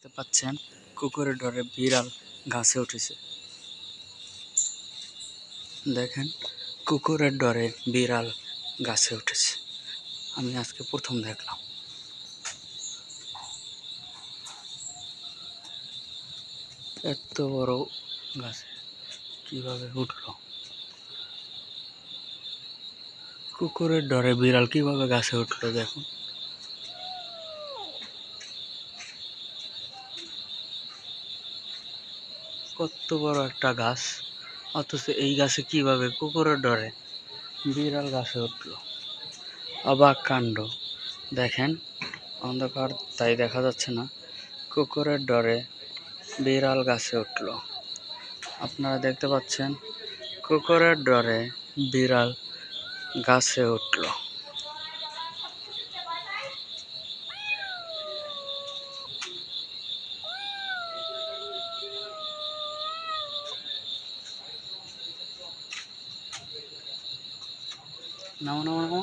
দেখতে পাচ্ছেন কুকুরের ডরে বিড়াল গাছে উঠেছে। দেখেন কুকুরের ডরে বিড়াল গাছে উঠেছে। আমি আজকে প্রথম দেখলাম। এত বড় গাছে কিভাবে উঠলো? কুকুরের ডরে বিড়াল কিভাবে গাছে উঠলো দেখুন। কত বড় একটা গাছ, অথচ এই গাছে কিভাবে কুকুরের ডরে বিড়াল গাছে উঠলো? অবাক কাণ্ড। দেখেন অন্ধকার তাই দেখা যাচ্ছে না। কুকুরের ডরে বিড়াল গাছে উঠলো। আপনারা দেখতে পাচ্ছেন কুকুরের ডরে বিড়াল গাছে উঠলো। নামো নামো নামো।